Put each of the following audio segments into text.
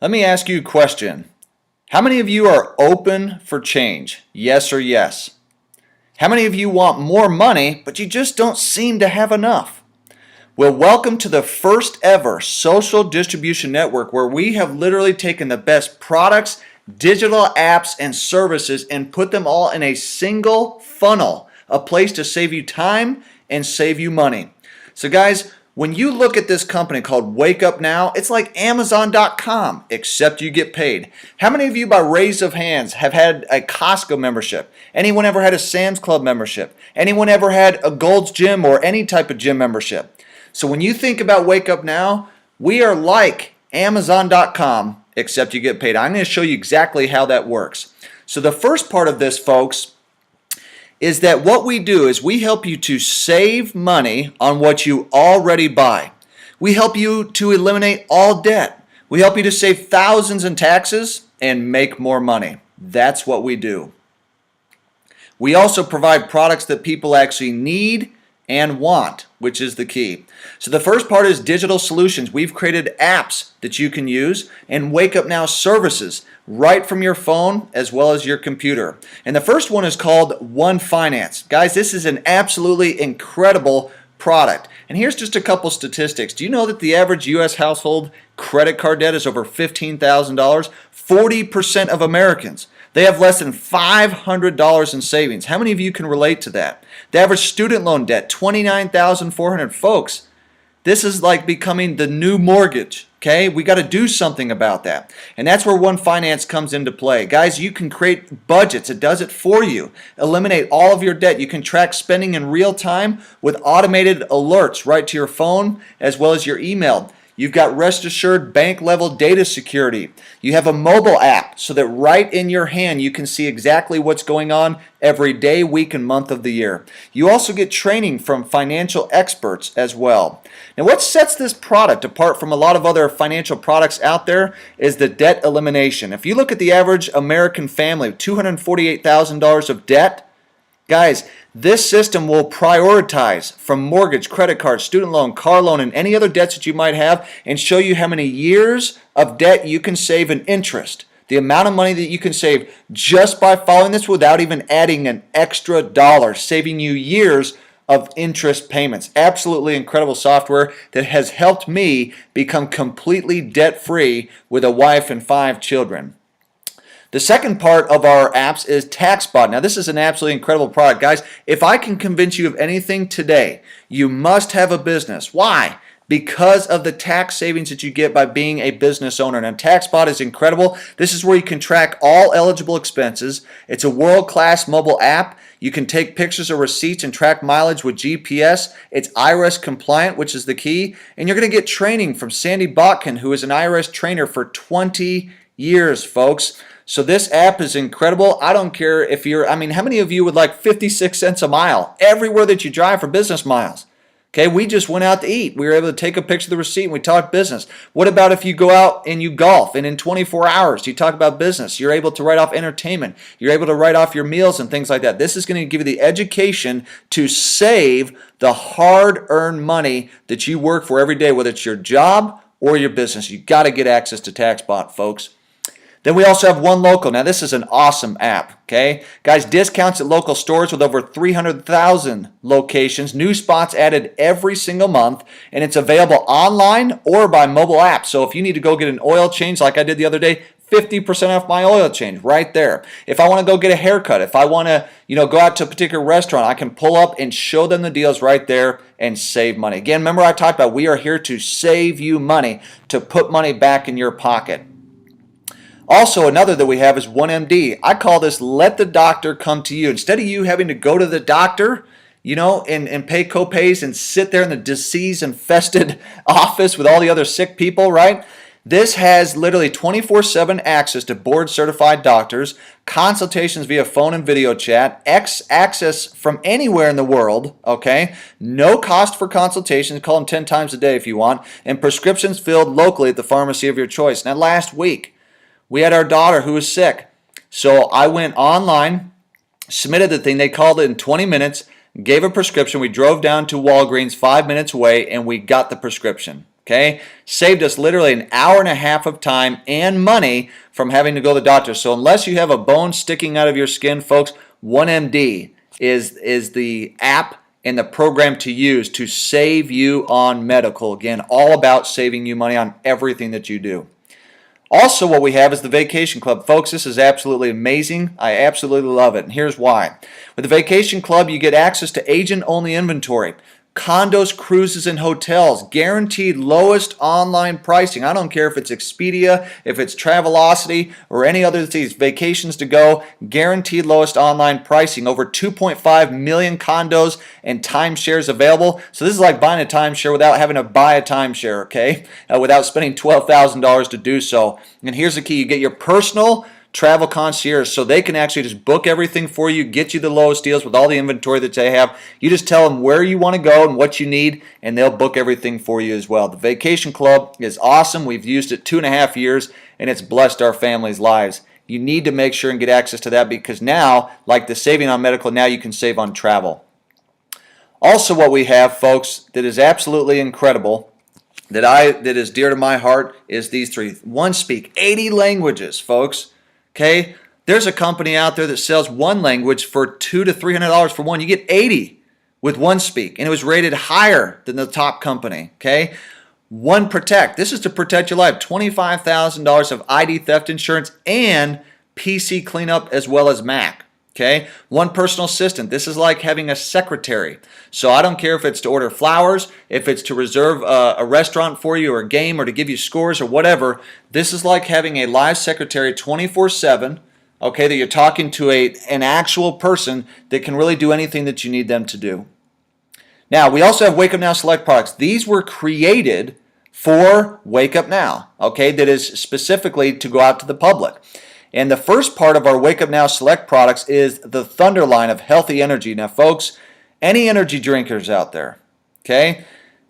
Let me ask you a question. How many of you are open for change? Yes or yes? How many of you want more money, but you just don't seem to have enough? Well, welcome to the first ever social distribution network where we have literally taken the best products, digital apps, and services and put them all in a single funnel, a place to save you time and save you money. So guys, when you look at this company called WakeUpNow, it's like Amazon.com, except you get paid. How many of you, by raise of hands, have had a Costco membership? Anyone ever had a Sam's Club membership? Anyone ever had a Gold's Gym or any type of gym membership? So when you think about WakeUpNow, we are like Amazon.com, except you get paid. I'm going to show you exactly how that works. So the first part of this, folks, is that what we do is we help you to save money on what you already buy. We help you to eliminate all debt. We help you to save thousands in taxes and make more money. That's what we do. We also provide products that people actually need and want, which is the key. So the first part is digital solutions. We've created apps that you can use and WakeUpNow services right from your phone as well as your computer. And the first one is called One Finance. Guys, this is an absolutely incredible product. And here's just a couple statistics. Do you know that the average U.S. household credit card debt is over $15,000? 40% of Americans, they have less than $500 in savings. How many of you can relate to that? The average student loan debt, $29,400. Folks, this is like becoming the new mortgage. Okay, we got to do something about that. And that's where One Finance comes into play. Guys, you can create budgets. It does it for you. Eliminate all of your debt. You can track spending in real time with automated alerts right to your phone as well as your email. You've got rest assured bank level data security. You have a mobile app so that right in your hand you can see exactly what's going on every day, week, and month of the year. You also get training from financial experts as well. Now, what sets this product apart from a lot of other financial products out there is the debt elimination. If you look at the average American family, $248,000 of debt, guys, this system will prioritize from mortgage, credit card, student loan, car loan, and any other debts that you might have and show you how many years of debt you can save in interest. The amount of money that you can save just by following this without even adding an extra dollar, saving you years of interest payments. Absolutely incredible software that has helped me become completely debt-free with a wife and 5 children. The second part of our apps is TaxBot. Now, this is an absolutely incredible product. Guys, if I can convince you of anything today, you must have a business. Why? Because of the tax savings that you get by being a business owner. Now, TaxBot is incredible. This is where you can track all eligible expenses. It's a world-class mobile app. You can take pictures of receipts and track mileage with GPS. It's IRS compliant, which is the key. And you're going to get training from Sandy Botkin, who is an IRS trainer for 20 years, folks. So this app is incredible. I don't care if you're, how many of you would like 56 cents a mile everywhere that you drive for business miles? Okay, we just went out to eat. We were able to take a picture of the receipt and we talked business. What about if you go out and you golf and in 24 hours you talk about business? You're able to write off entertainment. You're able to write off your meals and things like that. This is going to give you the education to save the hard-earned money that you work for every day, whether it's your job or your business. You've got to get access to TaxBot, folks. Then we also have One Local. Now, this is an awesome app, okay? Guys, discounts at local stores with over 300,000 locations, new spots added every single month, and it's available online or by mobile app. So if you need to go get an oil change like I did the other day, 50% off my oil change right there. If I want to go get a haircut, if I want to, go out to a particular restaurant, I can pull up and show them the deals right there and save money. Again, remember I talked about we are here to save you money, to put money back in your pocket. Also, another that we have is 1MD. I call this let the doctor come to you. Instead of you having to go to the doctor, and pay co-pays and sit there in the disease-infested office with all the other sick people, right? This has literally 24/7 access to board-certified doctors, consultations via phone and video chat, access from anywhere in the world, okay? No cost for consultations. Call them 10 times a day if you want, and prescriptions filled locally at the pharmacy of your choice. Now, last week, we had our daughter who was sick. So I went online, submitted the thing. They called it in 20 minutes, gave a prescription. We drove down to Walgreens 5 minutes away, and we got the prescription. Okay, saved us literally an hour and a half of time and money from having to go to the doctor. So unless you have a bone sticking out of your skin, folks, 1MD is the app and the program to use to save you on medical. Again, all about saving you money on everything that you do. Also, what we have is the Vacation Club. Folks, this is absolutely amazing. I absolutely love it, and here's why. With the Vacation Club, you get access to agent-only inventory, condos, cruises, and hotels, guaranteed lowest online pricing. I don't care if it's Expedia, if it's Travelocity, or any other of these vacations to go, guaranteed lowest online pricing. Over 2.5 million condos and timeshares available. So this is like buying a timeshare without having to buy a timeshare, okay? Without spending $12,000 to do so. And here's the key. You get your personal travel concierge, so they can actually just book everything for you, get you the lowest deals with all the inventory that they have. You just tell them where you want to go and what you need, and they'll book everything for you as well. The Vacation Club is awesome. We've used it 2.5 years, and it's blessed our families' lives. You need to make sure and get access to that, because now, like the saving on medical, now you can save on travel. Also, what we have, folks, that is absolutely incredible, that is dear to my heart, is these three. OneSpeak, 80 languages, folks. Okay, there's a company out there that sells one language for $200 to $300 for one. You get 80 with OneSpeak, and it was rated higher than the top company. Okay, OneProtect. This is to protect your life. $25,000 of ID theft insurance and PC cleanup as well as Mac. Okay, One Personal Assistant. This is like having a secretary. So I don't care if it's to order flowers, if it's to reserve a restaurant for you or a game or to give you scores or whatever. This is like having a live secretary 24/7, okay, that you're talking to an actual person that can really do anything that you need them to do. Now, we also have Wake Up Now Select products. These were created for Wake Up Now, okay, that is specifically to go out to the public. And the first part of our Wake Up Now Select products is the Thunder line of healthy energy. Now, folks, any energy drinkers out there, okay?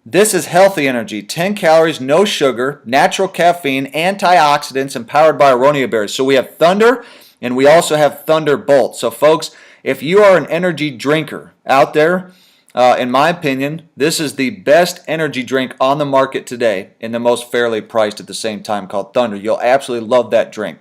This is healthy energy, 10 calories, no sugar, natural caffeine, antioxidants, and powered by aronia berries. So we have Thunder, and we also have Thunderbolt. So, folks, if you are an energy drinker out there, in my opinion, this is the best energy drink on the market today and the most fairly priced at the same time, called Thunder. You'll absolutely love that drink.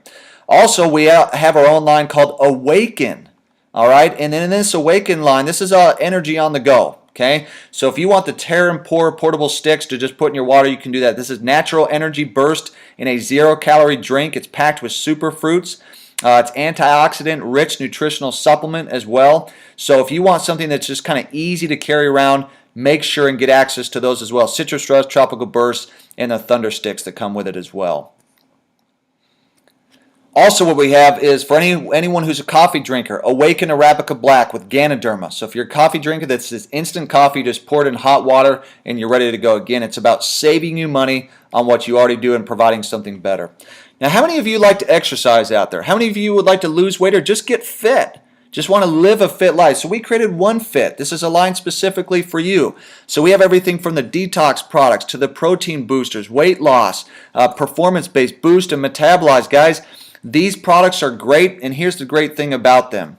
Also, we have our own line called Awaken. All right, and then in this Awaken line, this is energy on the go. Okay, so if you want the Tear and Pour portable sticks to just put in your water, you can do that. This is natural energy burst in a 0-calorie drink. It's packed with superfruits. It's antioxidant rich nutritional supplement as well. So if you want something that's just kind of easy to carry around, make sure and get access to those as well. Citrus Rush, Tropical Burst, and the Thunder Sticks that come with it as well. Also, what we have is for anyone who's a coffee drinker, Awaken Arabica Black with Ganoderma. So if you're a coffee drinker, that's this instant coffee, just pour it in hot water and you're ready to go. Again, it's about saving you money on what you already do and providing something better. Now, how many of you like to exercise out there? How many of you would like to lose weight or just get fit? Just want to live a fit life. So we created OneFit. This is a line specifically for you. So we have everything from the detox products to the protein boosters, weight loss, performance-based boost and metabolize. Guys, these products are great, and here's the great thing about them.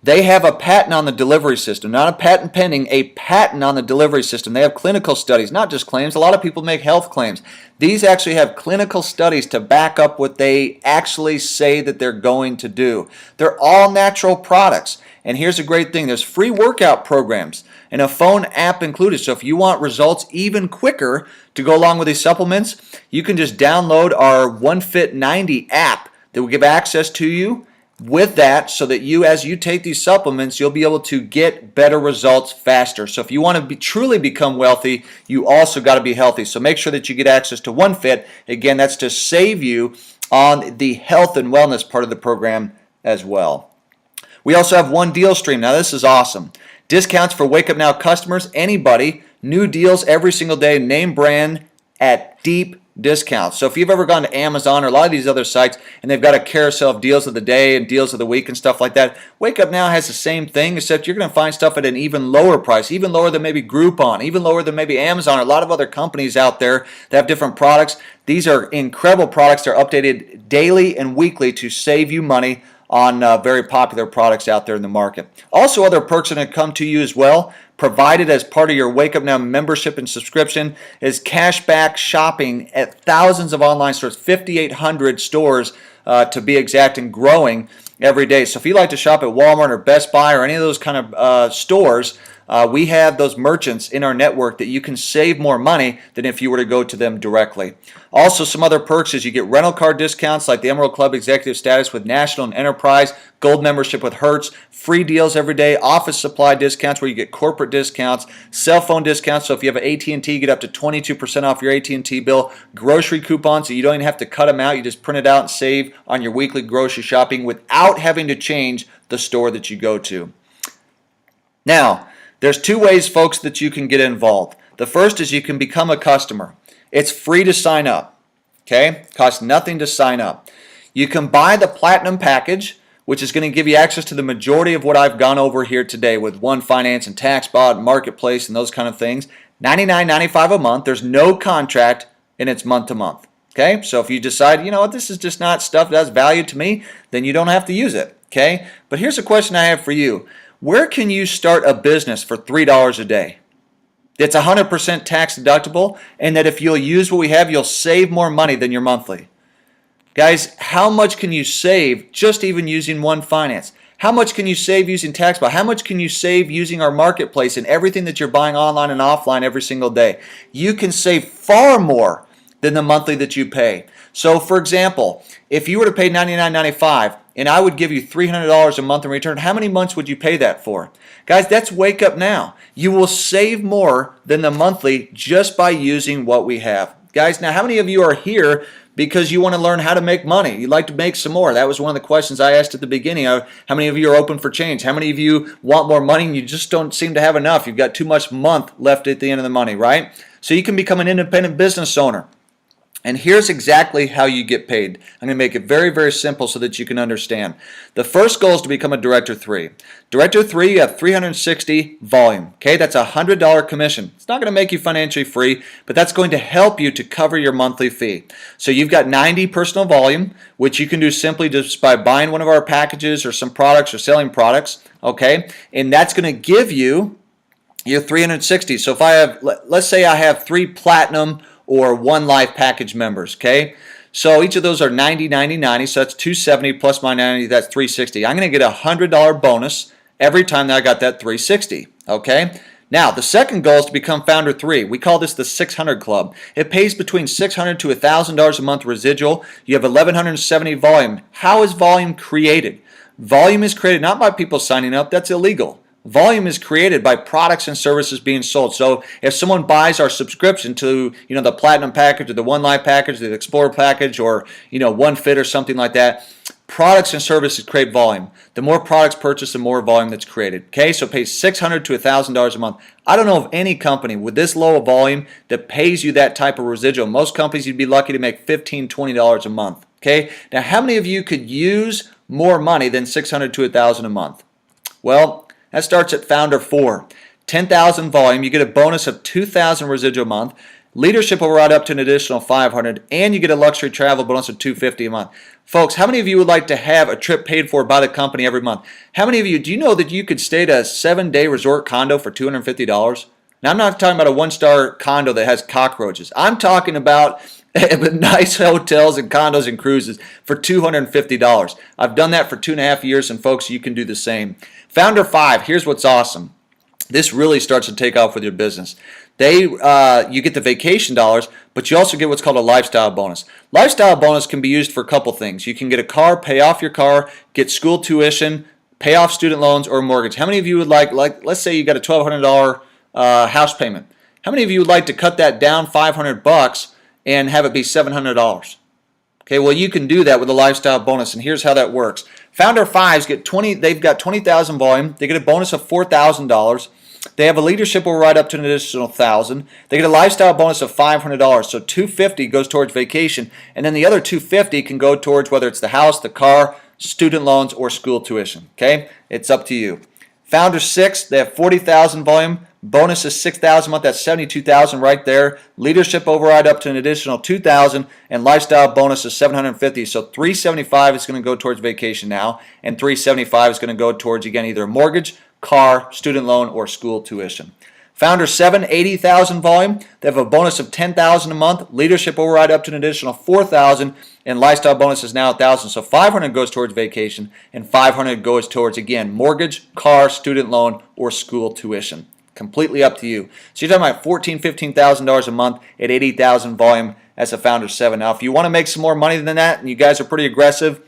They have a patent on the delivery system, not a patent pending, a patent on the delivery system. They have clinical studies, not just claims. A lot of people make health claims. These actually have clinical studies to back up what they actually say that they're going to do. They're all natural products. And here's a great thing. There's free workout programs and a phone app included. So if you want results even quicker to go along with these supplements, you can just download our OneFit 90 app that will give access to you with that, so that you, as you take these supplements, you'll be able to get better results faster. So if you want to truly become wealthy, you also got to be healthy. So make sure that you get access to OneFit. Again, that's to save you on the health and wellness part of the program as well. We also have One Deal Stream. Now this is awesome. Discounts for Wake Up Now customers, anybody, new deals every single day, name brand at deep discounts. So if you've ever gone to Amazon or a lot of these other sites and they've got a carousel of deals of the day and deals of the week and stuff like that, Wake Up Now has the same thing, except you're going to find stuff at an even lower price, even lower than maybe Groupon, even lower than maybe Amazon, or a lot of other companies out there that have different products. These are incredible products. They're updated daily and weekly to save you money on very popular products out there in the market. Also, other perks are going to come to you as well, provided as part of your Wake Up Now membership and subscription, is cashback shopping at thousands of online stores, 5,800 stores to be exact, and growing every day. So if you like to shop at Walmart or Best Buy or any of those kind of stores, we have those merchants in our network that you can save more money than if you were to go to them directly. Also, some other perks is you get rental car discounts like the Emerald Club Executive Status with National and Enterprise, Gold membership with Hertz, free deals every day, office supply discounts where you get corporate discounts, cell phone discounts. So if you have an AT&T, you get up to 22% off your AT&T bill, grocery coupons so you don't even have to cut them out. You just print it out and save on your weekly grocery shopping without having to change the store that you go to. Now, there's two ways, folks, that you can get involved. The first is you can become a customer. It's free to sign up. Okay? Costs nothing to sign up. You can buy the Platinum package, which is going to give you access to the majority of what I've gone over here today with One Finance and TaxBot, Marketplace, and those kind of things. $99.95 a month. There's no contract, and it's month to month. Okay? So if you decide, you know what, this is just not stuff that's value to me, then you don't have to use it. Okay? But here's a question I have for you. Where can you start a business for $3 a day? It's 100% tax deductible, and that if you'll use what we have, you'll save more money than your monthly. Guys, how much can you save just even using One Finance? How much can you save using TaxBot? How much can you save using our marketplace and everything that you're buying online and offline every single day? You can save far more than the monthly that you pay. So, for example, if you were to pay $99.95 and I would give you $300 a month in return, how many months would you pay that for? Guys, that's Wake Up Now. You will save more than the monthly just by using what we have. Guys, now how many of you are here because you want to learn how to make money? You'd like to make some more. That was one of the questions I asked at the beginning. How many of you are open for change? How many of you want more money and you just don't seem to have enough? You've got too much month left at the end of the money, right? So you can become an independent business owner. And here's exactly how you get paid. I'm going to make it very, very simple so that you can understand. The first goal is to become a Director 3. Director 3, you have 360 volume. Okay, that's a $100 commission. It's not going to make you financially free, but that's going to help you to cover your monthly fee. So you've got 90 personal volume, which you can do simply just by buying one of our packages or some products or selling products. Okay, and that's going to give you your 360. So if I have, let's say I have 3 Platinum or One Life package members, okay? So each of those are 90, 90, 90, so that's 270 plus my 90, that's 360. I'm going to get a $100 bonus every time that I got that 360, okay? Now, the second goal is to become Founder 3. We call this the 600 Club. It pays between $600 to $1,000 a month residual. You have 1,170 volume. How is volume created? Volume is created not by people signing up. That's illegal. Volume is created by products and services being sold. So if someone buys our subscription to, the Platinum package or the One Life package, the Explorer package, or, One Fit or something like that, products and services create volume. The more products purchased, the more volume that's created. Okay, so it pays $600 to $1,000 a month. I don't know of any company with this low of volume that pays you that type of residual. Most companies, you'd be lucky to make $15, $20 a month. Okay, now how many of you could use more money than $600 to $1,000 a month? Well, that starts at Founder 4. 10,000 volume, you get a bonus of 2,000 residual a month. Leadership will ride up to an additional 500, and you get a luxury travel bonus of 250 a month. Folks, how many of you would like to have a trip paid for by the company every month? How many of you, do you know that you could stay at a 7-day resort condo for $250? Now, I'm not talking about a 1-star condo that has cockroaches. I'm talking about nice hotels and condos and cruises for $250. I've done that for 2.5 years, and folks, you can do the same. Founder 5, here's what's awesome. This really starts to take off with your business. You get the vacation dollars, but you also get what's called a lifestyle bonus. Lifestyle bonus can be used for a couple things. You can get a car, pay off your car, get school tuition, pay off student loans or mortgage. How many of you would like let's say you got a $1,200 house payment. How many of you would like to cut that down $500 and have it be $700? Okay, well, you can do that with a lifestyle bonus, and here's how that works. Founder 5s they've got 20,000 volume. They get a bonus of $4,000. They have a leadership will ride up to an additional $1,000. They get a lifestyle bonus of $500. So $250 goes towards vacation, and then the other $250 can go towards whether it's the house, the car, student loans, or school tuition. Okay, it's up to you. Founder 6, they have 40,000 volume. Bonus is 6,000 a month. That's 72,000 right there. Leadership override up to an additional 2,000, and lifestyle bonus is 750. So 375 is going to go towards vacation now, and 375 is going to go towards, again, either mortgage, car, student loan, or school tuition. Founder 7, 80,000 volume. They have a bonus of 10,000 a month. Leadership override up to an additional 4,000, and lifestyle bonus is now 1,000. So 500 goes towards vacation, and 500 goes towards, again, mortgage, car, student loan, or school tuition. Completely up to you. So you're talking about $14,000, $15,000 a month at 80,000 volume as a Founder 7. Now, if you want to make some more money than that, and you guys are pretty aggressive,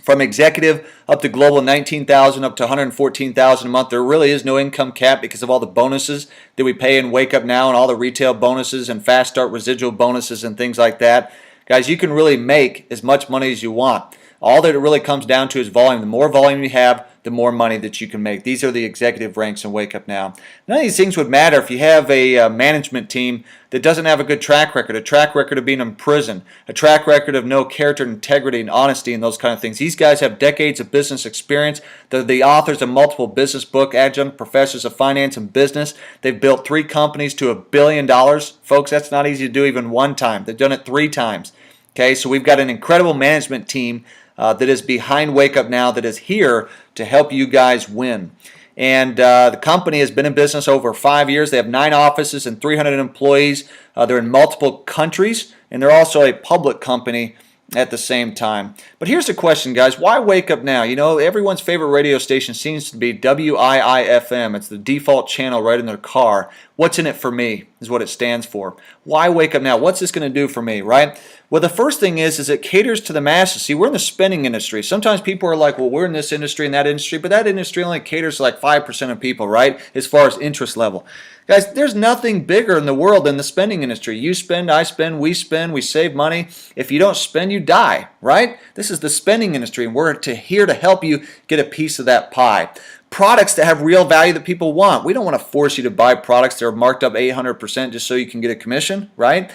from executive up to global, 19,000 up to 114,000 a month. There really is no income cap because of all the bonuses that we pay in Wake Up Now and all the retail bonuses and fast start residual bonuses and things like that. Guys, you can really make as much money as you want. All that it really comes down to is volume. The more volume you have, the more money that you can make. These are the executive ranks in Wake Up Now. None of these things would matter if you have a management team that doesn't have a good track record, a track record of being in prison, a track record of no character, integrity, and honesty, and those kind of things. These guys have decades of business experience. They're the authors of multiple business books, adjunct professors of finance and business. They've built 3 companies to $1 billion. Folks, that's not easy to do even one time. They've done it 3 times. Okay, so we've got an incredible management team that is behind Wake Up Now, that is here to help you guys win. And the company has been in business over 5 years. They have 9 offices and 300 employees. They're in multiple countries, and they're also a public company at the same time. But here's the question, guys. Why Wake Up Now? You know, everyone's favorite radio station seems to be WIIFM. It's the default channel right in their car. What's in it for me is what it stands for. Why Wake Up Now? What's this going to do for me, right? Well, the first thing is it caters to the masses. See, we're in the spending industry. Sometimes people are like, well, we're in this industry and that industry, but that industry only caters to like 5% of people, right, as far as interest level. Guys, there's nothing bigger in the world than the spending industry. You spend, I spend, we save money. If you don't spend, you die, right? This is the spending industry, and we're here to help you get a piece of that pie. Products that have real value that people want. We don't want to force you to buy products that are marked up 800% just so you can get a commission, right?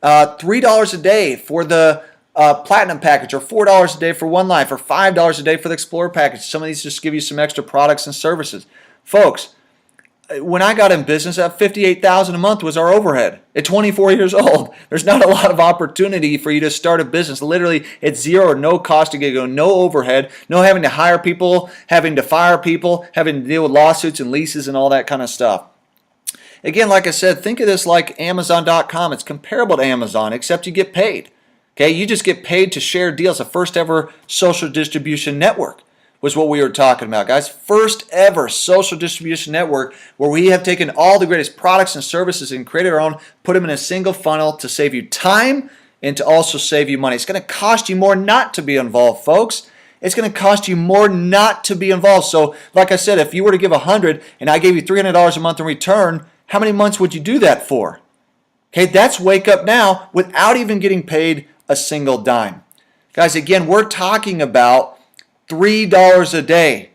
$3 a day for the Platinum package, or $4 a day for One Life, or $5 a day for the Explorer package. Some of these just give you some extra products and services. Folks, when I got in business, at $58,000 a month was our overhead. At 24 years old, there's not a lot of opportunity for you to start a business. Literally, it's zero or no cost to get going, no overhead, no having to hire people, having to fire people, having to deal with lawsuits and leases and all that kind of stuff. Again, like I said, think of this like Amazon.com. It's comparable to Amazon, except you get paid. Okay, you just get paid to share deals. The first ever social distribution network was what we were talking about, guys. First ever social distribution network where we have taken all the greatest products and services and created our own, put them in a single funnel to save you time and to also save you money. It's going to cost you more not to be involved, folks. It's going to cost you more not to be involved. So, like I said, if you were to give $100 and I gave you $300 a month in return, how many months would you do that for? Okay, that's Wake Up Now without even getting paid a single dime. Guys, again, we're talking about $3 a day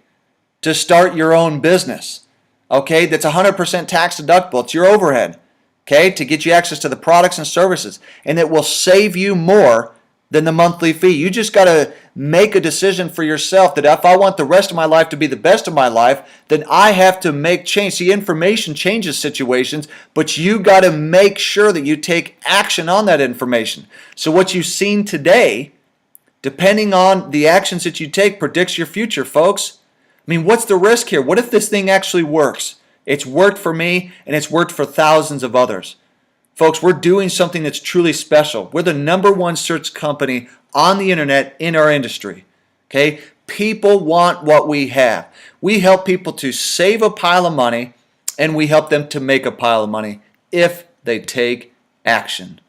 to start your own business. Okay, that's 100% tax deductible. It's your overhead. Okay, to get you access to the products and services. And it will save you more than the monthly fee. You just got to make a decision for yourself that if I want the rest of my life to be the best of my life, then I have to make change. See, information changes situations, but you got to make sure that you take action on that information. So what you've seen today, depending on the actions that you take, predicts your future, folks. I mean, what's the risk here? What if this thing actually works? It's worked for me, and it's worked for thousands of others. Folks, we're doing something that's truly special. We're the #1 search company on the internet in our industry. Okay? People want what we have. We help people to save a pile of money, and we help them to make a pile of money if they take action.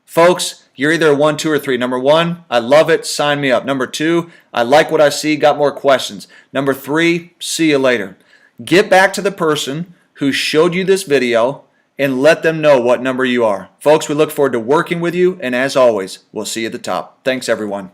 Folks, you're either a 1, 2, or 3. Number 1, I love it. Sign me up. Number 2, I like what I see. Got more questions. Number 3, see you later. Get back to the person who showed you this video and let them know what number you are. Folks, we look forward to working with you, and as always, we'll see you at the top. Thanks, everyone.